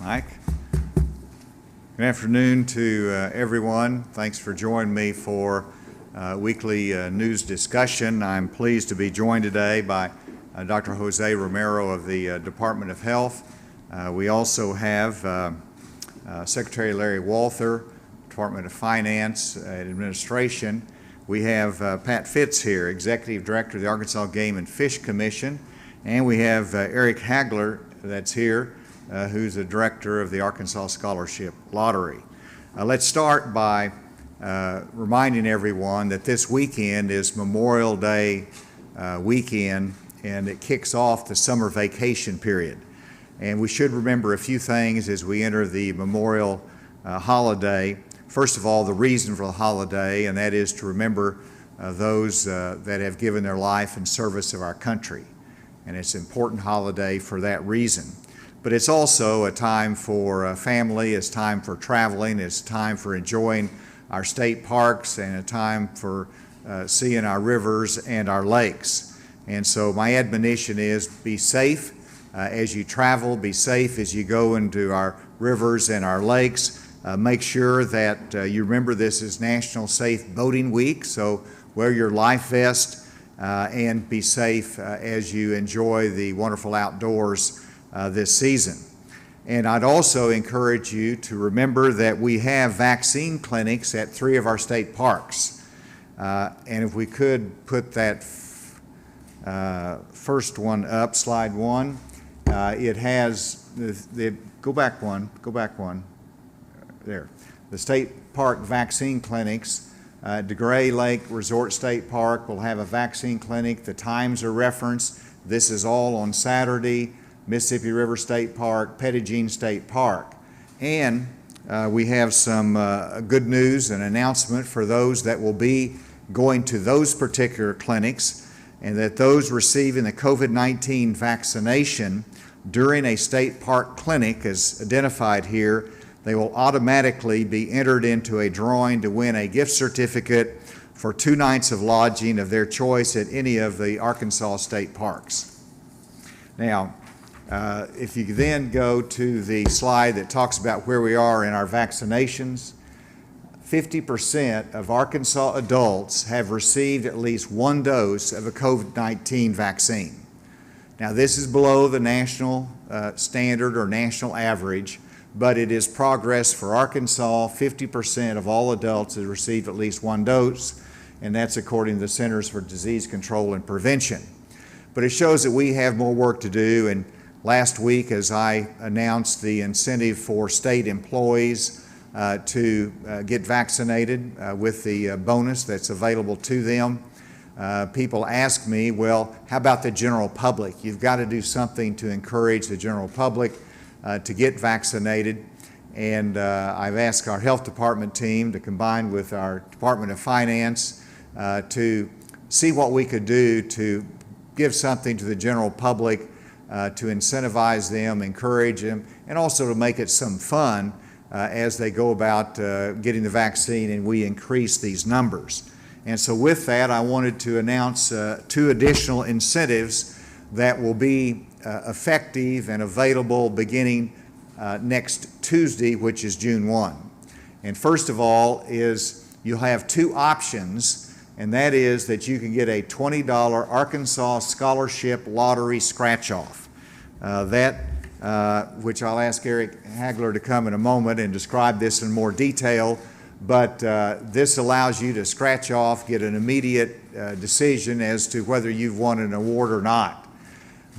Mike. Good afternoon to everyone. Thanks for joining me for weekly news discussion. I'm pleased to be joined today by Dr. Jose Romero of the Department of Health. We also have Secretary Larry Walther, Department of Finance and Administration. We have Pat Fitz here, Executive Director of the Arkansas Game and Fish Commission, and we have Eric Hagler that's here, who's the Director of the Arkansas Scholarship Lottery. Let's start by reminding everyone that this weekend is Memorial Day weekend, and it kicks off the summer vacation period. And we should remember a few things as we enter the Memorial holiday. First of all, the reason for the holiday, and that is to remember those that have given their life in service of our country. And it's an important holiday for that reason. But it's also a time for family, it's time for traveling, it's time for enjoying our state parks, and a time for seeing our rivers and our lakes. And so my admonition is be safe as you travel, be safe as you go into our rivers and our lakes. Make sure that you remember this is National Safe Boating Week, so wear your life vest and be safe as you enjoy the wonderful outdoors this season. And I'd also encourage you to remember that we have vaccine clinics at 3 of our state parks. And if we could put that first one up, slide 1, it has, go back one, there. The state park vaccine clinics. DeGray Lake Resort State Park will have a vaccine clinic. The times are referenced. This is all on Saturday. Mississippi River State Park, Pettigene State Park. And we have some good news, an announcement for those that will be going to those particular clinics, and that those receiving the COVID-19 vaccination during a state park clinic, as identified here, they will automatically be entered into a drawing to win a gift certificate for 2 nights of lodging of their choice at any of the Arkansas state parks. Now, if you then go to the slide that talks about where we are in our vaccinations, 50% of Arkansas adults have received at least 1 dose of a COVID-19 vaccine. Now, this is below the national standard or national average, but it is progress for Arkansas. 50% of all adults have received at least 1 dose, and that's according to the Centers for Disease Control and Prevention. But it shows that we have more work to do, and last week, as I announced the incentive for state employees to get vaccinated with the bonus that's available to them, people ask me, well, how about the general public? You've got to do something to encourage the general public to get vaccinated. And I've asked our health department team to combine with our Department of Finance to see what we could do to give something to the general public to incentivize them, encourage them, and also to make it some fun as they go about getting the vaccine and we increase these numbers. And so with that, I wanted to announce 2 additional incentives that will be effective and available beginning next Tuesday, which is June 1. And first of all is you'll have 2 options, and that is that you can get a $20 Arkansas Scholarship Lottery scratch-off. Which I'll ask Eric Hagler to come in a moment and describe this in more detail, but this allows you to scratch off, get an immediate decision as to whether you've won an award or not.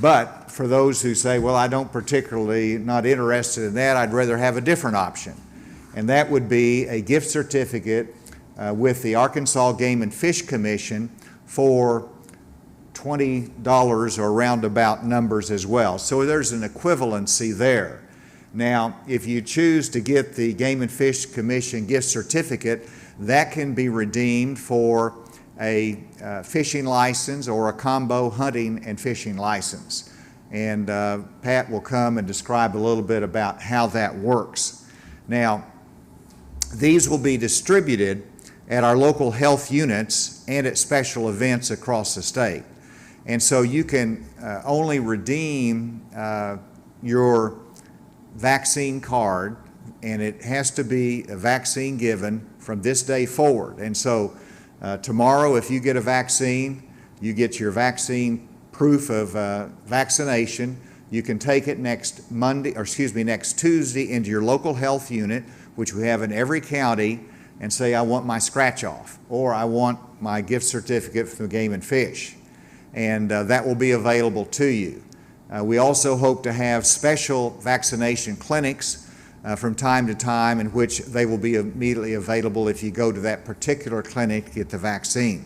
But for those who say, well, I don't particularly, not interested in that, I'd rather have a different option. And that would be a gift certificate with the Arkansas Game and Fish Commission for $20 or roundabout numbers as well. So there's an equivalency there. Now, if you choose to get the Game and Fish Commission gift certificate, that can be redeemed for a fishing license or a combo hunting and fishing license. And Pat will come and describe a little bit about how that works. Now, these will be distributed at our local health units and at special events across the state. And so you can only redeem your vaccine card, and it has to be a vaccine given from this day forward. And so tomorrow, if you get a vaccine, you get your vaccine proof of vaccination. You can take it next Tuesday into your local health unit, which we have in every county, and say, I want my scratch off, or I want my gift certificate from Game and Fish. And that will be available to you. We also hope to have special vaccination clinics from time to time, in which they will be immediately available if you go to that particular clinic to get the vaccine.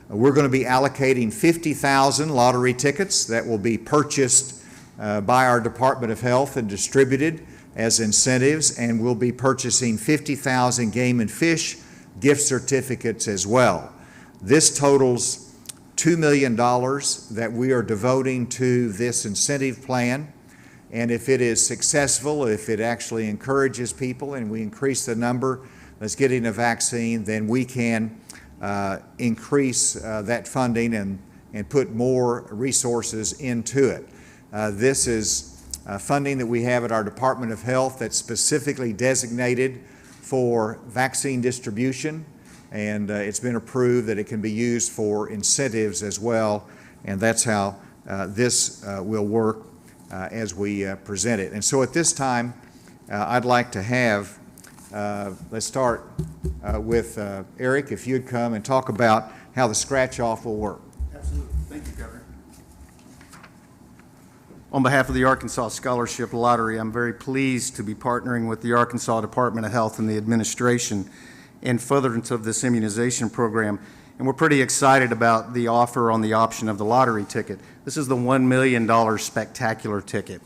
We're going to be allocating 50,000 lottery tickets that will be purchased by our Department of Health and distributed as incentives, and we'll be purchasing 50,000 Game and Fish gift certificates as well. This totals $2 million that we are devoting to this incentive plan. And if it is successful, if it actually encourages people and we increase the number that's getting a vaccine, then we can increase that funding and put more resources into it. This is funding that we have at our Department of Health that's specifically designated for vaccine distribution, and it's been approved that it can be used for incentives as well, and that's how this will work as we present it. And so at this time, I'd like to have, let's start with Eric, if you'd come and talk about how the scratch-off will work. Absolutely. Thank you, Governor. On behalf of the Arkansas Scholarship Lottery, I'm very pleased to be partnering with the Arkansas Department of Health and the administration in furtherance of this immunization program. And we're pretty excited about the offer on the option of the lottery ticket. This is the $1 million spectacular ticket.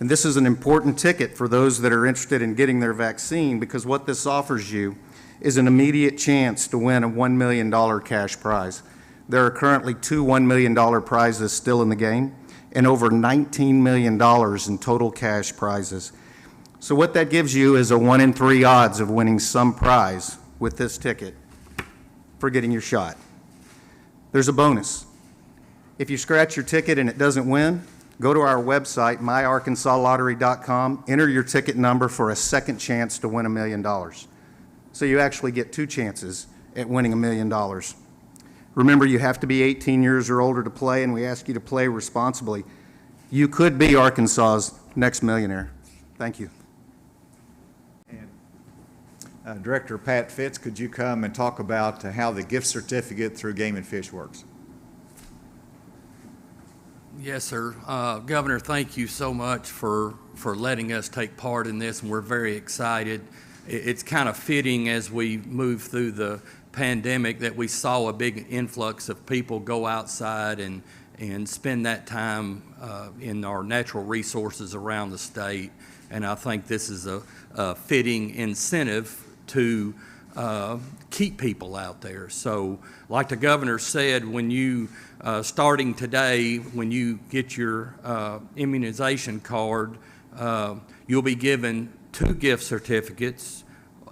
And this is an important ticket for those that are interested in getting their vaccine, because what this offers you is an immediate chance to win a $1 million cash prize. There are currently 2 $1 million prizes still in the game, and over $19 million in total cash prizes. So what that gives you is a 1 in 3 odds of winning some prize with this ticket for getting your shot. There's a bonus. If you scratch your ticket and it doesn't win, go to our website, myarkansaslottery.com, enter your ticket number for a second chance to win $1 million. So you actually get 2 chances at winning $1 million. Remember, you have to be 18 years or older to play, and we ask you to play responsibly. You could be Arkansas's next millionaire. Thank you. And Director Pat Fitz, could you come and talk about how the gift certificate through Game and Fish works? Yes, sir. Governor, thank you so much for letting us take part in this, and we're very excited. It's kind of fitting as we move through the pandemic that we saw a big influx of people go outside and spend that time in our natural resources around the state. And I think this is a fitting incentive to keep people out there. So like the governor said, when you, starting today, when you get your immunization card, you'll be given 2 gift certificates,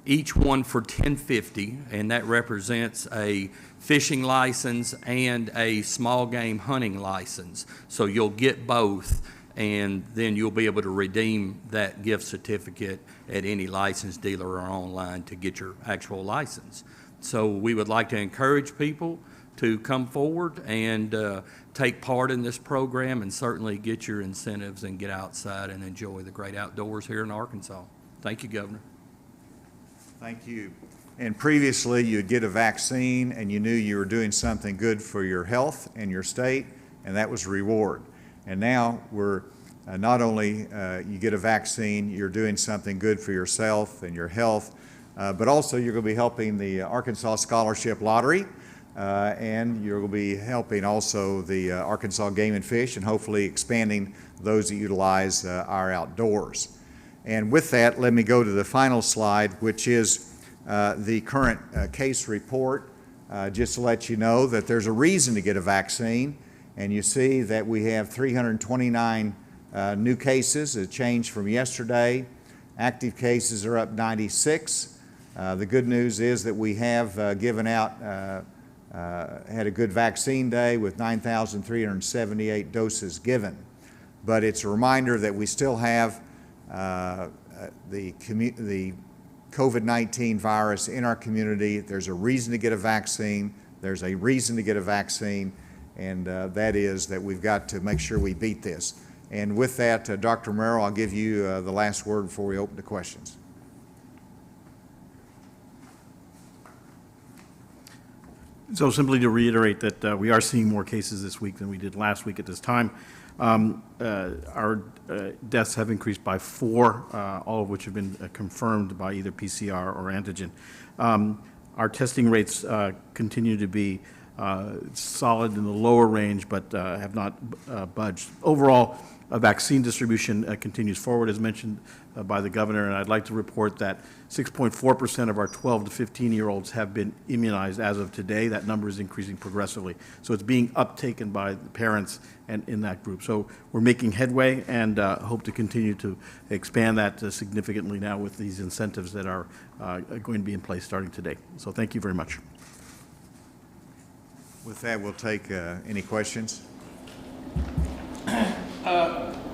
each one for $10.50, and that represents a fishing license and a small game hunting license. So you'll get both, and then you'll be able to redeem that gift certificate at any licensed dealer or online to get your actual license. So we would like to encourage people to come forward and take part in this program, and certainly get your incentives and get outside and enjoy the great outdoors here in Arkansas. Thank you, Governor. Thank you. And previously, you'd get a vaccine and you knew you were doing something good for your health and your state, and that was a reward. And now we're not only you get a vaccine, you're doing something good for yourself and your health, but also you're going to be helping the Arkansas Scholarship Lottery, and you're going to be helping also the Arkansas Game and Fish, and hopefully expanding those that utilize our outdoors. And with that, let me go to the final slide, which is the current case report, just to let you know that there's a reason to get a vaccine. And you see that we have 329 new cases, a change from yesterday. Active cases are up 96. The good news is that we have given out, had a good vaccine day with 9,378 doses given. But it's a reminder that we still have the COVID-19 virus in our community. There's a reason to get a vaccine. There's a reason to get a vaccine, and that is that we've got to make sure we beat this. And with that, Dr. Romero, I'll give you the last word before we open to questions. So simply to reiterate that we are seeing more cases this week than we did last week at this time. Our deaths have increased by 4, all of which have been confirmed by either PCR or antigen. Our testing rates continue to be solid in the lower range, but have not budged. Overall, vaccine distribution continues forward, as mentioned by the governor, and I'd like to report that 6.4% of our 12 to 15-year-olds have been immunized as of today. That number is increasing progressively. So it's being uptaken by the parents and in that group. So we're making headway and hope to continue to expand that significantly now with these incentives that are going to be in place starting today. So thank you very much. With that, we'll take any questions.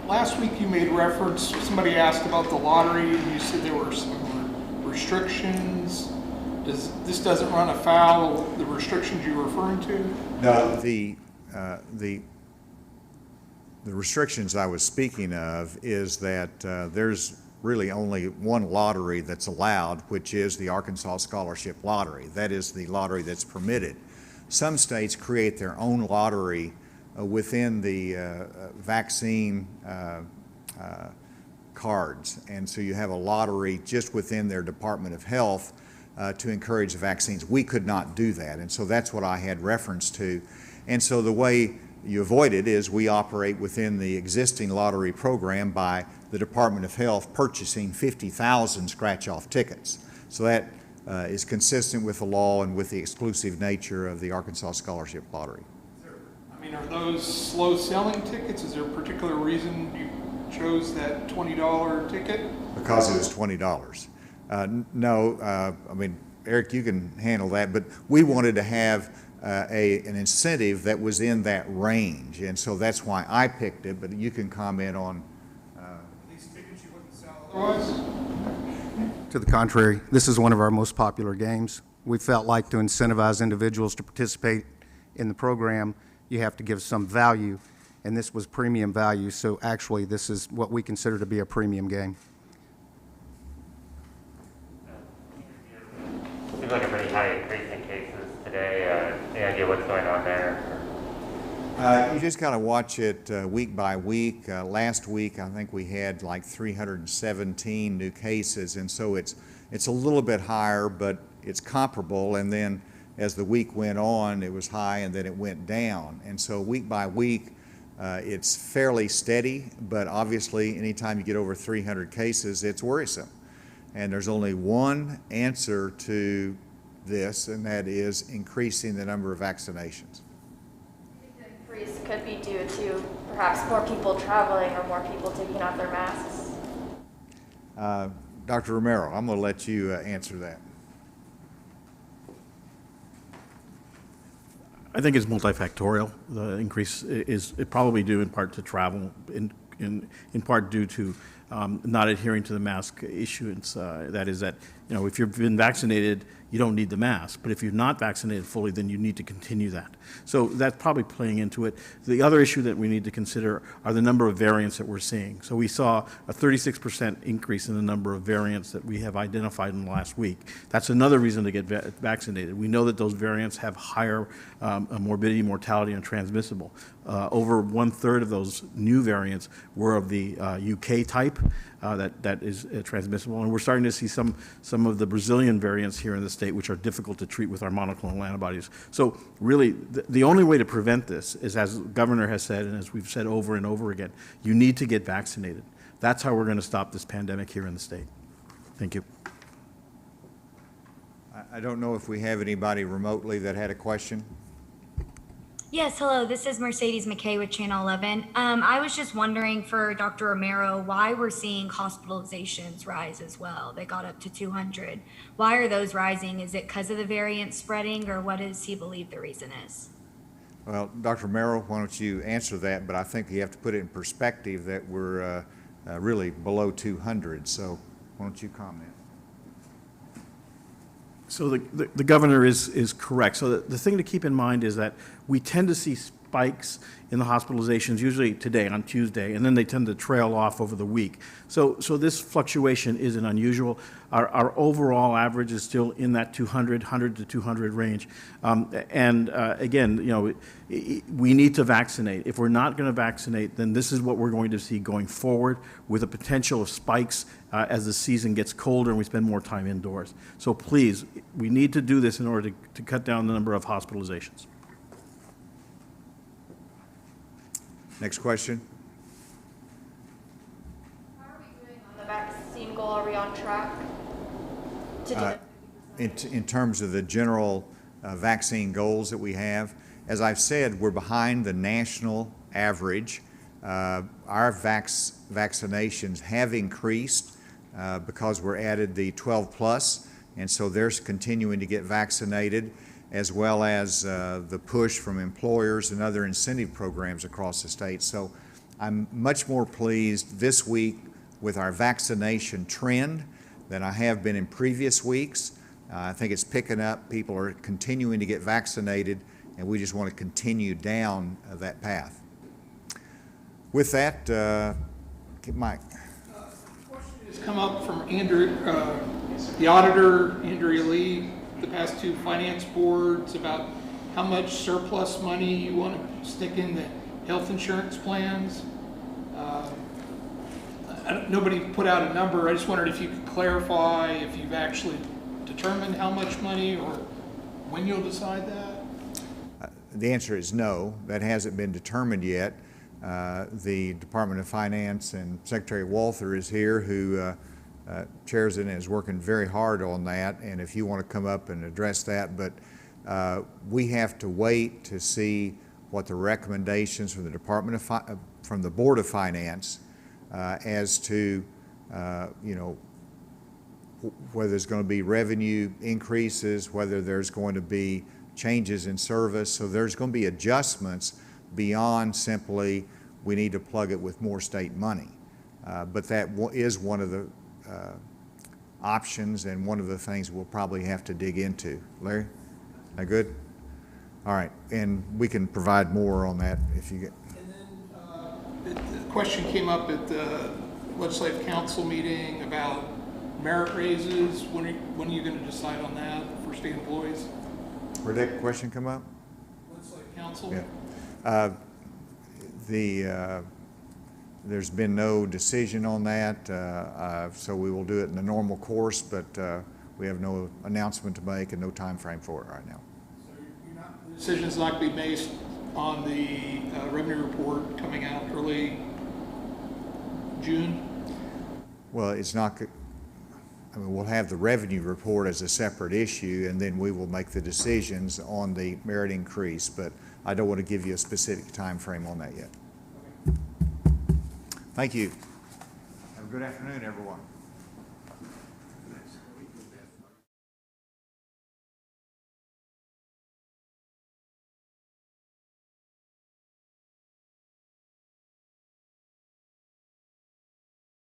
Last week you made reference, somebody asked about the lottery, and you said there were some restrictions. This doesn't run afoul of the restrictions you're referring to? No, the restrictions I was speaking of is that there's really only one lottery that's allowed, which is the Arkansas Scholarship Lottery. That is the lottery that's permitted. Some states create their own lottery within the vaccine cards, and so you have a lottery just within their Department of Health to encourage the vaccines. We could not do that, and so that's what I had reference to. And so the way you avoid it is we operate within the existing lottery program by the Department of Health purchasing 50,000 scratch-off tickets. So that is consistent with the law and with the exclusive nature of the Arkansas Scholarship Lottery. Are those slow-selling tickets? Is there a particular reason you chose that $20 ticket? Because it was $20. No, I mean, Eric, you can handle that, but we wanted to have an incentive that was in that range, and so that's why I picked it, but you can comment on. These tickets you wouldn't sell otherwise? To the contrary, this is one of our most popular games. We felt like to incentivize individuals to participate in the program, you have to give some value, and this was premium value, so actually this is what we consider to be a premium game. Seems like a pretty high increase in cases today. Any idea what's going on there? You just got to watch it week by week. Last week, I think we had like 317 new cases, and so it's a little bit higher, but it's comparable. And then as the week went on, it was high, and then it went down. And so week by week, it's fairly steady, but obviously anytime you get over 300 cases, it's worrisome. And there's only one answer to this, and that is increasing the number of vaccinations. I think the increase could be due to perhaps more people traveling or more people taking off their masks. Dr. Romero, I'm going to let you answer that. I think it's multifactorial. The increase is probably due in part to travel, in part due to not adhering to the mask issuance. That is that, you know, if you've been vaccinated, you don't need the mask. But if you're not vaccinated fully, then you need to continue that. So that's probably playing into it. The other issue that we need to consider are the number of variants that we're seeing. So we saw a 36% increase in the number of variants that we have identified in the last week. That's another reason to get vaccinated. We know that those variants have higher morbidity, mortality, and transmissible. Over 1/3 of those new variants were of the UK type that is transmissible, and we're starting to see some of the Brazilian variants here in the state, which are difficult to treat with our monoclonal antibodies. So really, the only way to prevent this is, as the governor has said, and as we've said over and over again, you need to get vaccinated. That's how we're going to stop this pandemic here in the state. Thank you. I don't know if we have anybody remotely that had a question. Yes, hello. This is Mercedes McKay with Channel 11. I was just wondering for Dr. Romero why we're seeing hospitalizations rise as well. They got up to 200. Why are those rising? Is it because of the variant spreading, or what does he believe the reason is? Well, Dr. Romero, why don't you answer that? But I think you have to put it in perspective that we're really below 200. So why don't you comment? So the governor is correct. So the thing to keep in mind is that we tend to see spikes in the hospitalizations usually today on Tuesday, and then they tend to trail off over the week. So this fluctuation isn't unusual. Our overall average is still in that 100 to 200 range. Again, you know, we need to vaccinate. If we're not going to vaccinate, then this is what we're going to see going forward, with a potential of spikes as the season gets colder and we spend more time indoors. So please, we need to do this in order to cut down the number of hospitalizations. Next question. How are we doing on the vaccine goal? Are we on track to do that? In terms of the general vaccine goals that we have, as I've said, we're behind the national average. Our vaccinations have increased because we're added the 12 plus, and so they're continuing to get vaccinated, as well as the push from employers and other incentive programs across the state. So I'm much more pleased this week with our vaccination trend than I have been in previous weeks. I think it's picking up. People are continuing to get vaccinated, and we just want to continue down that path. With that, Mike. Question has come up from Andrew, the auditor, Andrea Lee, the past two finance boards, about how much surplus money you want to stick in the health insurance plans. Nobody put out a number. I just wondered if you could clarify if you've actually determined how much money or when you'll decide that? The answer is no. That hasn't been determined yet. The Department of Finance and Secretary Walther is here, who chairs it and is working very hard on that, and if you want to come up and address that, but we have to wait to see what the recommendations from the from the Board of Finance as to you know, whether there's going to be revenue increases, whether there's going to be changes in service. So there's going to be adjustments beyond simply we need to plug it with more state money. But that is one of the options and one of the things we'll probably have to dig into. Larry, that good? All right, and we can provide more on that if you get. And then the question came up at the Legislative Council meeting about merit raises. When are you going to decide on that for state employees? Where'd that question come up? Legislative Council? Yeah. There's been no decision on that, so we will do it in the normal course, but we have no announcement to make and no time frame for it right now. So the decision's not going to be based on the revenue report coming out early June? Well, it's not, I mean, we'll have the revenue report as a separate issue, and then we will make the decisions on the merit increase, but I don't want to give you a specific time frame on that yet. Thank you. Have a good afternoon, everyone.